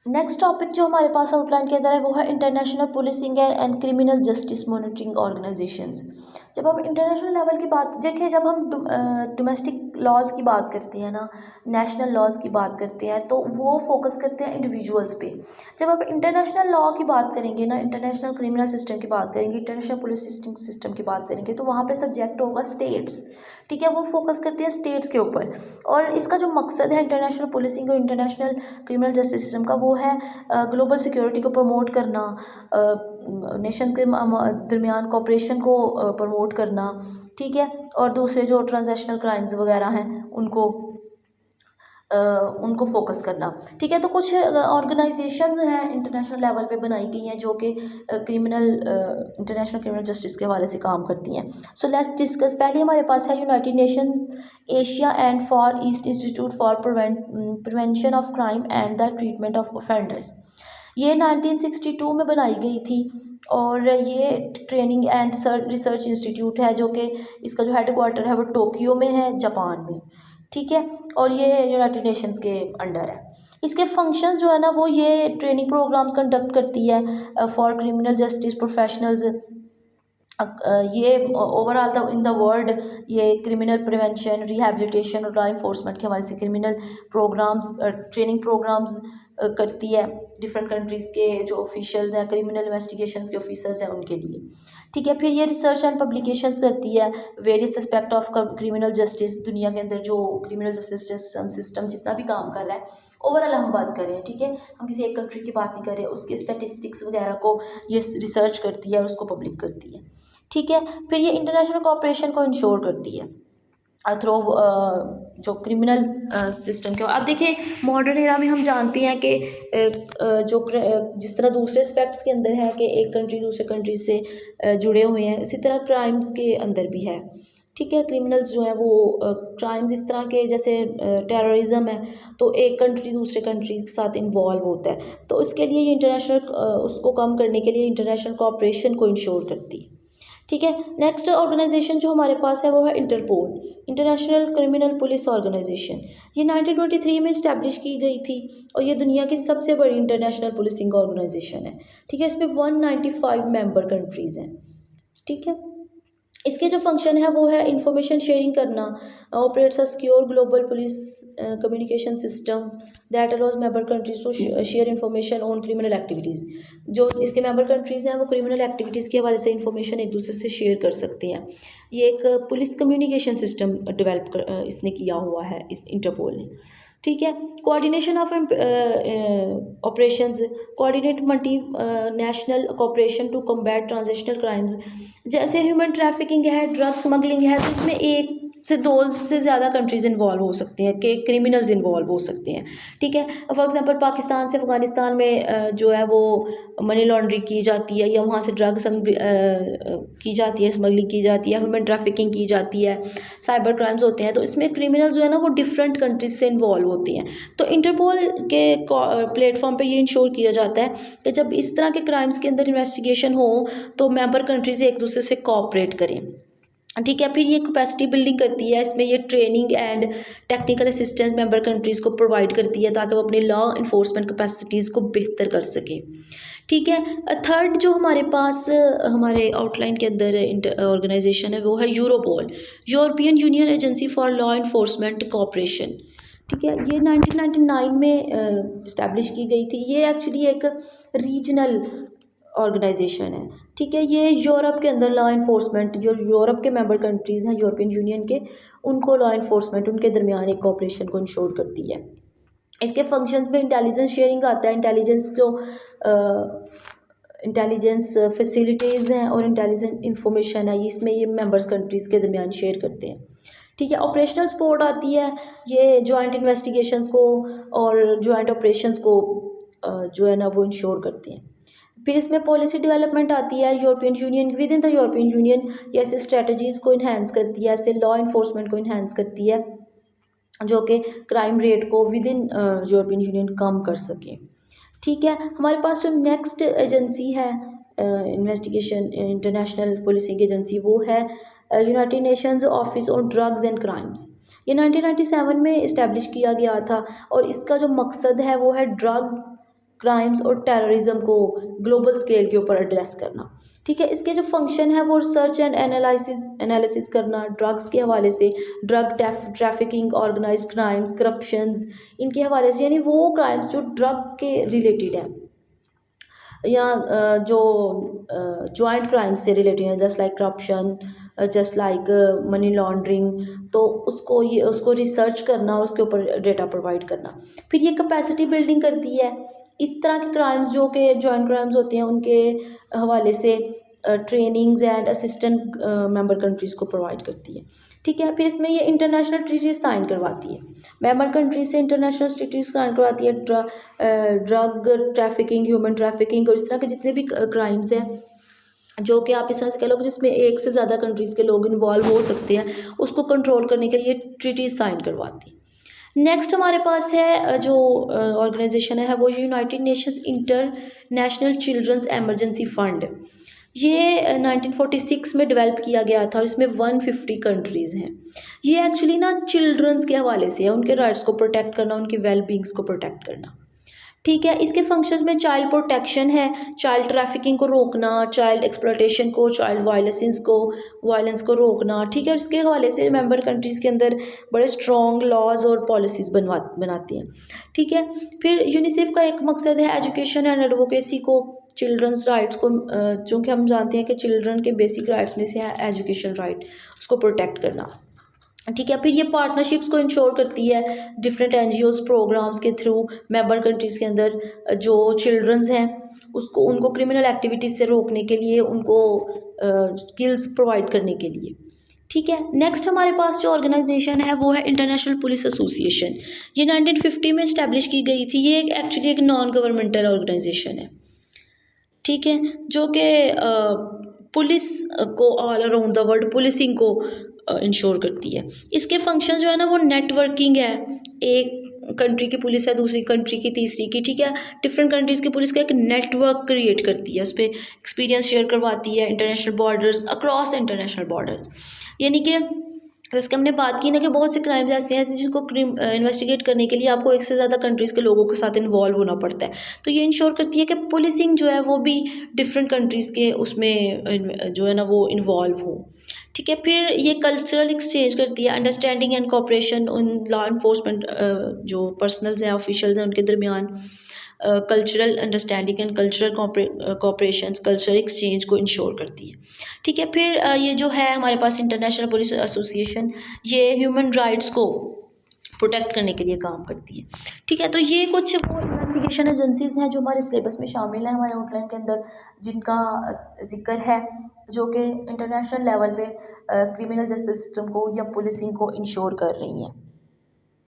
Next topic जो हमारे पास outline के अंदर है वो है international policing and criminal justice monitoring organisations. जब हम इंटरनेशनल लेवल की बात देखिए, जब हम डोमेस्टिक लॉज की बात करते हैं ना, नेशनल लॉज की बात करते हैं, तो वो फोकस करते हैं इंडिविजुअल्स पे। जब आप इंटरनेशनल लॉ की बात करेंगे ना, इंटरनेशनल क्रिमिनल सिस्टम की बात करेंगे, इंटरनेशनल पुलिस सिस्टम की बात करेंगे, तो वहाँ पे सब्जेक्ट होगा स्टेट्स। ठीक है, वो फोकस करते हैं स्टेट्स के ऊपर। और इसका जो मकसद है इंटरनेशनल पुलिसिंग और इंटरनेशनल क्रिमिनल जस्टिस सिस्टम का, वो है ग्लोबल सिक्योरिटी को प्रमोट करना, नेशन के दरमियान कोऑपरेशन को प्रमोट करना। ठीक है, और दूसरे जो ट्रांजैक्शनल क्राइम्स वगैरह हैं उनको फोकस करना। ठीक है, तो कुछ ऑर्गेनाइजेशंस हैं इंटरनेशनल लेवल पे बनाई गई हैं जो कि इंटरनेशनल क्रिमिनल जस्टिस के हवाले से काम करती हैं। So let's discuss. पहले हमारे पास है United nation Asia and for east institute for prevention of crime and the treatment of offenders. ये 1962 में बनाई गई थी और ये ट्रेनिंग एंड रिसर्च इंस्टीट्यूट है, जो कि इसका जो हेडक्वार्टर है वो टोक्यो में है, जापान में। ठीक है, और ये यूनाइटेड नेशंस के अंडर है। इसके फंक्शन जो है ना, वो ये ट्रेनिंग प्रोग्राम्स कंडक्ट करती है फॉर क्रिमिनल जस्टिस प्रोफेशनल्स। ये ओवरऑल इन द वर्ल्ड ये क्रिमिनल प्रिवेंशन, रिहैबिलिटेशन और लॉ इन्फोर्समेंट के हवाले से क्रिमिनल प्रोग्राम्स, ट्रेनिंग प्रोग्राम्स करती है डिफरेंट कंट्रीज़ के जो ऑफिशियल्स हैं, क्रिमिनल इन्वेस्टिगेशंस के ऑफिसर्स हैं, उनके लिए। ठीक है, फिर ये रिसर्च एंड पब्लिकेशंस करती है various aspect of criminal justice. दुनिया के अंदर जो क्रिमिनल जस्टिस सिस्टम जितना भी काम कर रहा है, ओवरऑल हम बात करें, ठीक है, हम किसी एक कंट्री की बात नहीं कर रहे, उसके स्टैटिस्टिक्स वगैरह को ये रिसर्च करती है और उसको पब्लिक करती है। ठीक है, फिर ये इंटरनेशनल कोऑपरेशन को इंश्योर करती है थ्रू जो क्रिमिनल सिस्टम के। अब देखिए, मॉडर्न एरा में हम जानते हैं कि जिस तरह दूसरे एस्पेक्ट्स के अंदर है कि एक कंट्री दूसरे कंट्री से जुड़े हुए हैं, उसी तरह क्राइम्स के अंदर भी है। ठीक है, क्रिमिनल्स जो है वो क्राइम्स इस तरह के, जैसे टेररिज्म है, तो एक कंट्री दूसरे कंट्री के साथ इन्वॉल्व होता है, तो उसके लिए ये इंटरनेशनल उसको कम करने के लिए इंटरनेशनल कोऑपरेशन को इंश्योर करती है। ठीक है, नेक्स्ट ऑर्गेनाइजेशन जो हमारे पास है वो है Interpol, International Criminal Police Organization. ये 1923 में इस्टेब्लिश की गई थी और ये दुनिया की सबसे बड़ी इंटरनेशनल पुलिसिंग ऑर्गेनाइजेशन है। ठीक है, इसमें 195 मेंबर कंट्रीज़ हैं। ठीक है, इसके जो फंक्शन है वो है इंफॉर्मेशन शेयरिंग करना, operates a secure global police communication system that allows member countries to share information on criminal activities. जो इसके मेंबर कंट्रीज़ हैं वो क्रिमिनल एक्टिविटीज़ के हवाले से इंफॉर्मेशन एक दूसरे से शेयर कर सकते हैं। ये एक पुलिस कम्युनिकेशन सिस्टम डेवलप इसने किया हुआ है, इस इंटरपोल ने। ठीक है, coordination of operations, coordinate multi national cooperation to combat transactional crimes. जैसे ह्यूमन ट्रैफिकिंग है, ड्रग स्मगलिंग है, तो इसमें एक से दो से ज़्यादा कंट्रीज़ इन्वॉल्व हो सकती हैं, कि क्रिमिनल्स इन्वॉल्व हो सकते हैं। ठीक है, फॉर एग्जांपल पाकिस्तान से अफ़गानिस्तान में जो है वो मनी लॉन्ड्रिंग की जाती है, या वहाँ से ड्रग की जाती है, स्मगलिंग की जाती है, ह्यूमन ट्रैफिकिंग की जाती है, साइबर क्राइम्स होते हैं, तो इसमें क्रिमिनल्स जो है ना वो डिफरेंट कंट्रीज से इन्वॉल्व होते हैं। तो इंटरपोल के प्लेटफॉर्म पे ये इंश्योर किया जाता है कि जब इस तरह के क्राइम्स के अंदर इन्वेस्टिगेशन हो तो मेंबर कंट्रीज एक दूसरे से कोऑपरेट करें। ठीक है, फिर ये कैपेसिटी बिल्डिंग करती है, इसमें ये training and technical assistance member countries को प्रोवाइड करती है ताकि वो अपनी लॉ इन्फोर्समेंट कैपेसिटीज़ को बेहतर कर सकें। ठीक है, थर्ड जो हमारे पास हमारे आउटलाइन के अंदर ऑर्गेनाइजेशन है वो है Europol, European union agency for law enforcement cooperation. ठीक है, ये 1999 में इस्टेब्लिश की गई थी। ये एक्चुअली एक रीजनल ऑर्गेनाइजेशन है। ठीक है, ये यूरोप के अंदर लॉ इन्फोर्समेंट, जो यूरोप के मेंबर कंट्रीज़ हैं यूरोपियन यूनियन के, उनको लॉ इन्फोर्समेंट, उनके दरमियान एक कोऑपरेशन को इंश्योर करती है। इसके फंक्शंस में इंटेलिजेंस शेयरिंग आता है, इंटेलिजेंस जो इंटेलिजेंस फैसिलिटीज़ हैं और इंटेलिजेंस इंफॉर्मेशन है, इसमें ये मेंबर्स कंट्रीज़ के दरमियान शेयर करते हैं। ठीक है, ऑपरेशनल सपोर्ट आती है, ये जॉइंट इन्वेस्टिगेशंस को और जॉइंट ऑपरेशंस को जो है ना वो इंश्योर करते हैं। फिर इसमें पॉलिसी डेवलपमेंट आती है, European union, with in the European union ये ऐसे स्ट्रेटजीज़ को इन्हेंस करती है, ऐसे लॉ इन्फोर्समेंट को इन्हेंस करती है जो कि क्राइम रेट को विद इन यूरोपियन यूनियन कम कर सके। ठीक है, हमारे पास जो नेक्स्ट एजेंसी है इन्वेस्टिगेशन इंटरनेशनल पुलिसिंग एजेंसी, वो है United Nations office on drugs and crimes. ये 1997 में इस्टेब्लिश किया गया था और इसका जो मकसद है वो है ड्रग क्राइम्स और टेररिज्म को ग्लोबल स्केल के ऊपर एड्रेस करना। ठीक है, इसके जो फंक्शन है वो रिसर्च एंड एनालिसिस करना ड्रग्स के हवाले से, drug trafficking, organised crimes, corruptions, इनके हवाले से, यानी वो क्राइम्स जो ड्रग के रिलेटेड हैं या जो जॉइंट क्राइम्स से रिलेटेड हैं, just like corruption, just like money laundering, तो उसको रिसर्च करना और उसके ऊपर डेटा प्रोवाइड करना। फिर ये कैपेसिटी बिल्डिंग करती है इस तरह के क्राइम्स जो कि जॉइंट क्राइम्स होते हैं उनके हवाले से, trainings and assistant member countries को प्रोवाइड करती है। ठीक है, फिर इसमें ये इंटरनेशनल ट्रीटीज साइन करवाती है, मेंबर कंट्रीज से इंटरनेशनल ट्रीटीज साइन करवाती है ड्रग ट्रैफिकिंग, ह्यूमन ट्रैफिकिंग और इस तरह के जितने भी क्राइम्स हैं जो कि आप इस तरह से कह लो कि जिसमें एक से ज़्यादा कंट्रीज़ के लोग इन्वॉल्व हो सकते हैं, उसको कंट्रोल करने के लिए ट्रीटीज साइन करवाती है। नेक्स्ट हमारे पास है जो ऑर्गेनाइजेशन है वो United Nations International Children's Emergency Fund. ये 1946 में डेवलप किया गया था और इसमें 150 कंट्रीज़ हैं। ये एक्चुअली ना चिल्ड्रंस के हवाले से है, उनके राइट्स को प्रोटेक्ट करना, उनकी वेल बींग्स को प्रोटेक्ट करना। ठीक है, इसके फंक्शंस में चाइल्ड प्रोटेक्शन है, चाइल्ड ट्रैफिकिंग को रोकना, चाइल्ड एक्सप्लॉयटेशन को, चाइल्ड वायलेंस को रोकना। ठीक है, और इसके हवाले से मेंबर कंट्रीज़ के अंदर बड़े स्ट्रॉन्ग लॉज और पॉलिसीज़ बनाती हैं। ठीक है, फिर यूनिसेफ का एक मकसद है एजुकेशन एंड एडवोकेसी को, चिल्ड्रंस राइट्स को, चूँकि हम जानते हैं कि चिल्ड्रन के बेसिक राइट्स में से है एजुकेशन राइट, उसको प्रोटेक्ट करना। ठीक है, फिर ये पार्टनरशिप्स को इंश्योर करती है डिफरेंट एनजीओज़ प्रोग्राम्स के थ्रू मेंबर कंट्रीज़ के अंदर जो चिल्ड्रंस हैं उनको क्रिमिनल एक्टिविटीज़ से रोकने के लिए, उनको स्किल्स प्रोवाइड करने के लिए। ठीक है, नेक्स्ट हमारे पास जो ऑर्गेनाइजेशन है वो है इंटरनेशनल पुलिस एसोसिएशन। ये 1950 में इस्टेब्लिश की गई थी। ये एक्चुअली एक नॉन गवर्नमेंटल ऑर्गेनाइजेशन है। ठीक है, जो कि पुलिस को all around the world policing को इंश्योर करती है। इसके फंक्शन जो है ना वो नेटवर्किंग है, एक कंट्री की पुलिस है दूसरी कंट्री की तीसरी की, ठीक है, डिफरेंट कंट्रीज़ की पुलिस का एक नेटवर्क क्रिएट करती है, उस पर एक्सपीरियंस शेयर करवाती है international borders, across international borders. यानी कि जैसे हमने बात की ना कि बहुत से क्राइम्स ऐसे हैं जिनको इन्वेस्टिगेट करने के लिए आपको एक से ज़्यादा कंट्रीज़ के लोगों के साथ इन्वॉल्व होना पड़ता है, तो ये इंश्योर करती है कि पुलिसिंग जो है वो भी डिफरेंट कंट्रीज़ के उसमें जो है ना वो इन्वॉल्व हो। ठीक है, फिर ये कल्चरल एक्सचेंज करती है, अंडरस्टैंडिंग एंड कोऑपरेशन उन लॉ इन्फोर्समेंट जो पर्सनल्स हैं, ऑफिशियल्स हैं, उनके दरमियान cultural understanding and cultural cooperation, cultural exchange को इंश्योर करती है। ठीक है, फिर ये जो है हमारे पास इंटरनेशनल पुलिस एसोसिएशन, ये ह्यूमन राइट्स को प्रोटेक्ट करने के लिए काम करती है। ठीक है, तो ये कुछ वो इन्वेस्टिगेशन एजेंसीज़ हैं जो हमारे सिलेबस में शामिल हैं हमारे आउटलाइन के अंदर, जिनका जिक्र है, जो कि इंटरनेशनल लेवल पे क्रिमिनल जस्टिस सिस्टम को या पुलिसिंग को इंश्योर कर रही हैं।